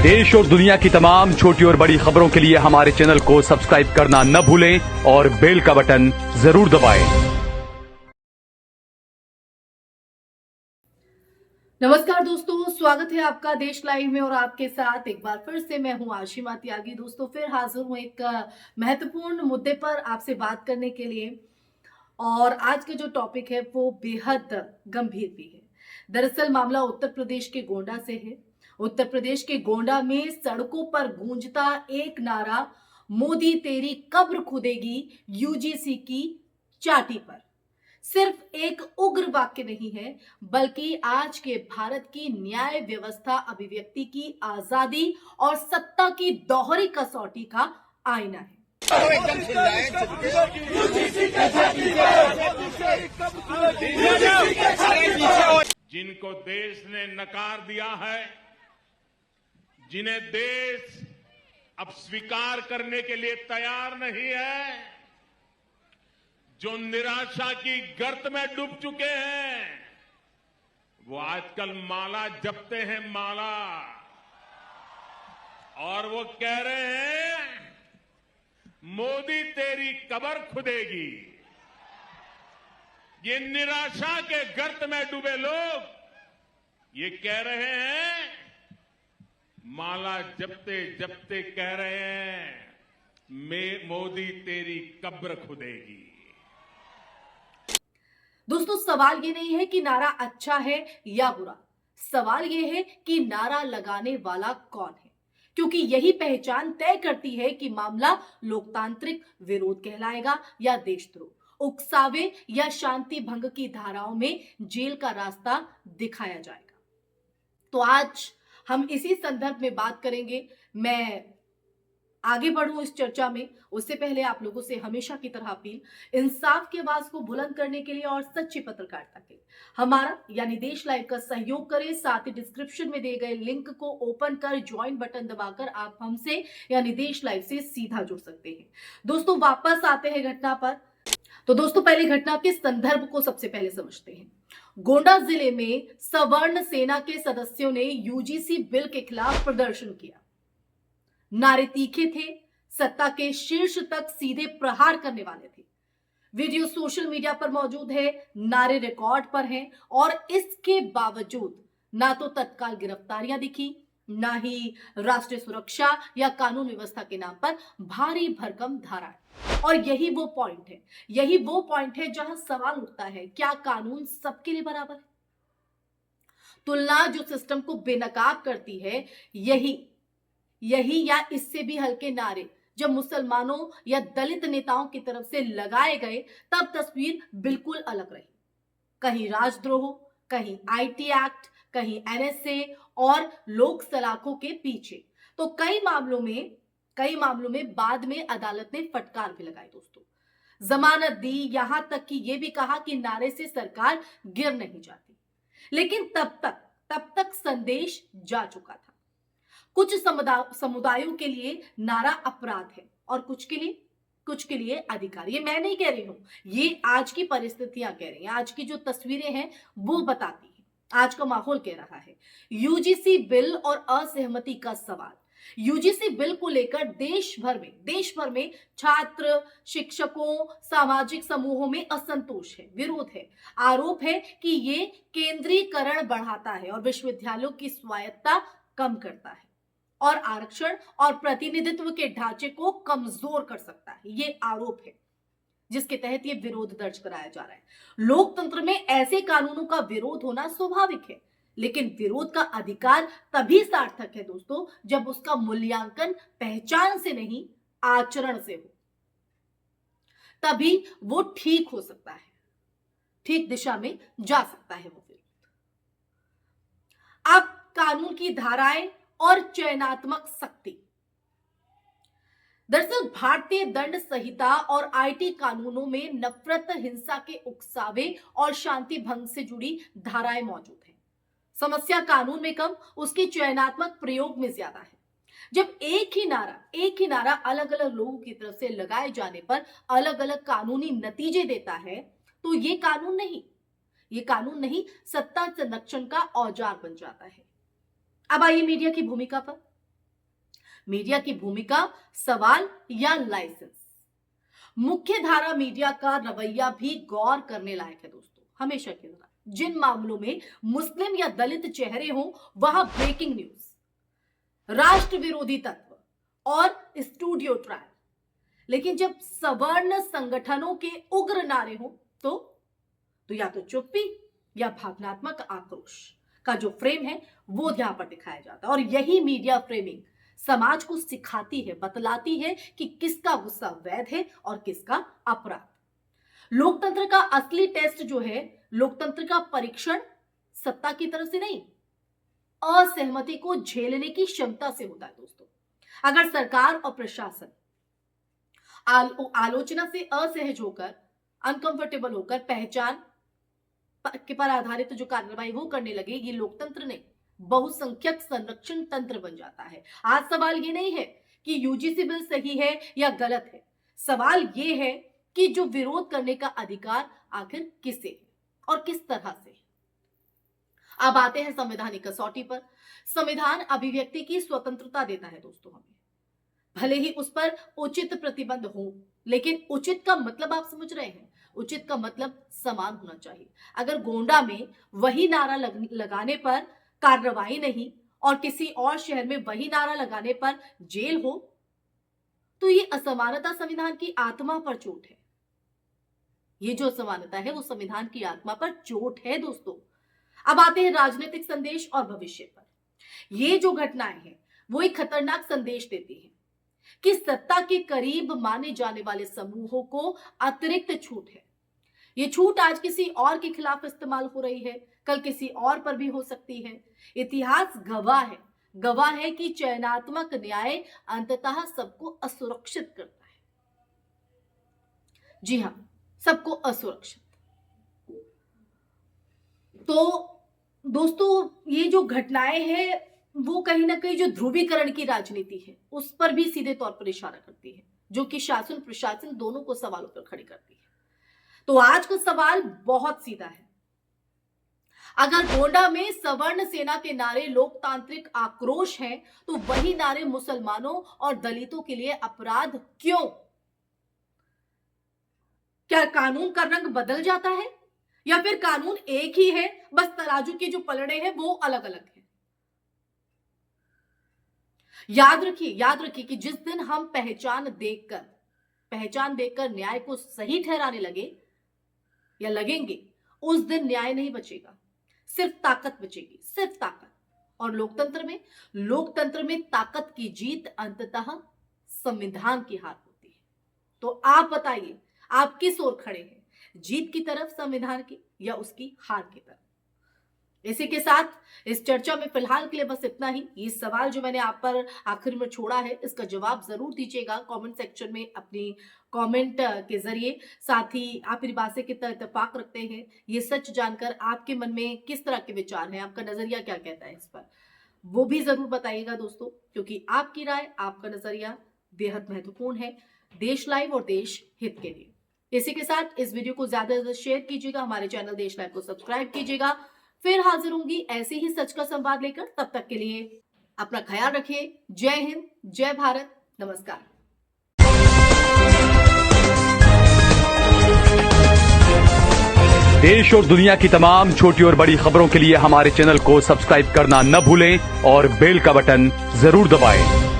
देश और दुनिया की तमाम छोटी और बड़ी खबरों के लिए हमारे चैनल को सब्सक्राइब करना न भूलें और बेल का बटन जरूर दबाएं। नमस्कार दोस्तों, स्वागत है आपका देश लाइव में और आपके साथ एक बार फिर से मैं हूं आशिमा त्यागी। दोस्तों फिर हाजिर हूं एक महत्वपूर्ण मुद्दे पर आपसे बात करने के लिए। और आज का जो टॉपिक है वो बेहद गंभीर भी है। दरअसल मामला उत्तर प्रदेश के गोंडा से है। उत्तर प्रदेश के गोंडा में सड़कों पर गूंजता एक नारा, मोदी तेरी कब्र खुदेगी, यूजीसी की चाटी पर। सिर्फ एक उग्र वाक्य नहीं है, बल्कि आज के भारत की न्याय व्यवस्था, अभिव्यक्ति की आजादी और सत्ता की दोहरी कसौटी का आईना है। जिनको देश ने नकार दिया है, जिन्हें देश अब स्वीकार करने के लिए तैयार नहीं है, जो निराशा की गर्त में डूब चुके हैं, वो आजकल माला जपते हैं, माला। और वो कह रहे हैं मोदी तेरी कब्र खुदेगी। ये निराशा के गर्त में डूबे लोग ये कह रहे हैं, माला जपते जपते कह रहे हैं मोदी तेरी कब्र खुदेगी। दोस्तों सवाल ये नहीं है कि नारा अच्छा है या बुरा, सवाल ये है कि नारा लगाने वाला कौन है, क्योंकि यही पहचान तय करती है कि मामला लोकतांत्रिक विरोध कहलाएगा या देशद्रोह, उकसावे या शांति भंग की धाराओं में जेल का रास्ता दिखाया जाएगा। तो आज हम इसी संदर्भ में बात करेंगे। मैं आगे बढ़ूं इस चर्चा में, उससे पहले आप लोगों से हमेशा की तरह अपील, इंसाफ की आवाज को बुलंद करने के लिए और सच्ची पत्रकारिता के लिए हमारा यानी देश लाइव का सहयोग करें। साथ ही डिस्क्रिप्शन में दिए गए लिंक को ओपन कर ज्वाइन बटन दबाकर आप हमसे यानी देश लाइव से सीधा जुड़ सकते हैं। दोस्तों वापस आते हैं घटना पर। तो दोस्तों पहले घटना के संदर्भ को सबसे पहले समझते हैं। गोंडा जिले में सवर्ण सेना के सदस्यों ने यूजीसी बिल के खिलाफ प्रदर्शन किया। नारे तीखे थे, सत्ता के शीर्ष तक सीधे प्रहार करने वाले थे। वीडियो सोशल मीडिया पर मौजूद है, नारे रिकॉर्ड पर हैं और इसके बावजूद ना तो तत्काल गिरफ्तारियां दिखी, ना ही राष्ट्रीय सुरक्षा या कानून व्यवस्था के नाम पर भारी भरकम धाराएं। और यही वो पॉइंट है जहां सवाल उठता है, क्या कानून सबके लिए बराबर है? तुलना जो सिस्टम को बेनकाब करती है, यही या इससे भी हल्के नारे जब मुसलमानों या दलित नेताओं की तरफ से लगाए गए, तब तस्वीर बिल्कुल अलग रही। कहीं राजद्रोह, कहीं आईटी एक्ट, कहीं एनएसए और लोक सलाखों के पीछे। तो कई मामलों में बाद में अदालत ने फटकार भी लगाई दोस्तों, जमानत दी, यहां तक कि यह भी कहा कि नारे से सरकार गिर नहीं जाती। लेकिन तब तक संदेश जा चुका था। कुछ समुदायों के लिए नारा अपराध है और कुछ के लिए अधिकार। ये मैं नहीं कह रही हूं, ये आज की परिस्थितियां कह रही हैं, आज की जो तस्वीरें हैं वो बताती हैं, आज का माहौल कह रहा है। यूजीसी बिल और असहमति का सवाल। यूजीसी बिल को लेकर देश भर में छात्र, शिक्षकों, सामाजिक समूहों में असंतोष है, विरोध है। आरोप है कि ये केंद्रीकरण बढ़ाता है और विश्वविद्यालयों की स्वायत्तता कम करता है और आरक्षण और प्रतिनिधित्व के ढांचे को कमजोर कर सकता है। ये आरोप है जिसके तहत ये विरोध दर्ज कराया जा रहा है। लोकतंत्र में ऐसे कानूनों का विरोध होना स्वाभाविक है, लेकिन विरोध का अधिकार तभी सार्थक है दोस्तों जब उसका मूल्यांकन पहचान से नहीं, आचरण से हो। तभी वो ठीक हो सकता है, ठीक दिशा में जा सकता है वो विरोध। अब कानून की धाराएं और चयनात्मक शक्ति। दरअसल भारतीय दंड संहिता और आईटी कानूनों में नफरत, हिंसा के उकसावे और शांति भंग से जुड़ी धाराएं मौजूद हैं। समस्या कानून में कम, उसके चयनात्मक प्रयोग में ज्यादा है। जब एक ही नारा अलग अलग लोगों की तरफ से लगाए जाने पर अलग अलग कानूनी नतीजे देता है, तो ये कानून नहीं सत्ता संरक्षण का औजार बन जाता है। अब आइए मीडिया की भूमिका पर। मीडिया की भूमिका, सवाल या लाइसेंस? मुख्य धारा मीडिया का रवैया भी गौर करने लायक है दोस्तों। हमेशा की तरह जिन मामलों में मुस्लिम या दलित चेहरे हों वहां ब्रेकिंग न्यूज, राष्ट्र विरोधी तत्व और स्टूडियो ट्रायल। लेकिन जब सवर्ण संगठनों के उग्र नारे हों तो या तो चुप्पी या भावनात्मक आक्रोश का जो फ्रेम है वो यहां पर दिखाया जाता है। और यही मीडिया फ्रेमिंग समाज को सिखाती है, बतलाती है कि किसका गुस्सा वैध है और किसका अपराध। लोकतंत्र का असली टेस्ट जो है, लोकतंत्र का परीक्षण सत्ता की तरफ से नहीं, असहमति को झेलने की क्षमता से होता है दोस्तों। अगर सरकार और प्रशासन आलोचना से असहज होकर, अनकंफर्टेबल होकर पहचान के पर आधारित जो कार्रवाई वो करने लगे, ये लोकतंत्र नहीं बहुसंख्यक संरक्षण तंत्र बन जाता है। आज सवाल ये नहीं है कि यूजीसी बिल सही है या गलत है, सवाल ये है कि जो विरोध करने का अधिकार आखिर किसे है और किस तरह से। अब आते हैं संवैधानिक कसौटी पर। संविधान अभिव्यक्ति की स्वतंत्रता देता है दोस्तों हमें, भले ही उस पर उचित प्रतिबंध हो, लेकिन उचित का मतलब आप समझ रहे हैं, उचित का मतलब समान होना चाहिए। अगर गोंडा में वही नारा लगाने पर कार्रवाई नहीं और किसी और शहर में वही नारा लगाने पर जेल हो, तो ये असमानता संविधान की आत्मा पर चोट है। ये जो असमानता है वो संविधान की आत्मा पर चोट है दोस्तों। अब आते हैं राजनीतिक संदेश और भविष्य पर। ये जो घटनाएं हैं वो एक खतरनाक संदेश देती है कि सत्ता के करीब माने जाने वाले समूहों को अतिरिक्त छूट है। ये छूट आज किसी और के खिलाफ इस्तेमाल हो रही है, कल किसी और पर भी हो सकती है। इतिहास गवाह है कि चयनात्मक न्याय अंततः सबको असुरक्षित करता है। जी हां, सबको असुरक्षित। तो दोस्तों ये जो घटनाएं हैं वो कहीं ना कहीं जो ध्रुवीकरण की राजनीति है उस पर भी सीधे तौर पर इशारा करती है, जो कि शासन प्रशासन दोनों को सवालों पर खड़ी करती है। तो आज का सवाल बहुत सीधा है। अगर गोंडा में सवर्ण सेना के नारे लोकतांत्रिक आक्रोश हैं, तो वही नारे मुसलमानों और दलितों के लिए अपराध क्यों? क्या कानून का रंग बदल जाता है या फिर कानून एक ही है, बस तराजू के जो पलड़े हैं वो अलग अलग हैं? याद रखिए कि जिस दिन हम पहचान देखकर न्याय को सही ठहराने लगेंगे, उस दिन न्याय नहीं बचेगा, सिर्फ ताकत बचेगी, सिर्फ ताकत। और लोकतंत्र में ताकत की जीत अंततः संविधान की हार होती है। तो आप बताइए, आप किस ओर खड़े हैं, जीत की तरफ संविधान की या उसकी हार की तरफ? इसी के साथ इस चर्चा में फिलहाल के लिए बस इतना ही। ये सवाल जो मैंने आप पर आखिर में छोड़ा है, इसका जवाब जरूर दीजिएगा कमेंट सेक्शन में अपनी कमेंट के जरिए। साथ ही आप मेरी बात से कितना इत्तेफाक रखते हैं, ये सच जानकर आपके मन में किस तरह के विचार हैं, आपका नजरिया क्या कहता है इस पर, वो भी जरूर बताइएगा दोस्तों, क्योंकि आपकी राय, आपका नजरिया बेहद महत्वपूर्ण है देश लाइव और देश हित के लिए। इसी के साथ इस वीडियो को ज्यादा से ज्यादा शेयर कीजिएगा, हमारे चैनल देश लाइव को सब्सक्राइब कीजिएगा। फिर हाजिर होंगी ऐसे ही सच का संवाद लेकर। तब तक के लिए अपना ख्याल रखिए। जय हिंद, जय भारत, नमस्कार। देश और दुनिया की तमाम छोटी और बड़ी खबरों के लिए हमारे चैनल को सब्सक्राइब करना न भूलें और बेल का बटन जरूर दबाएं।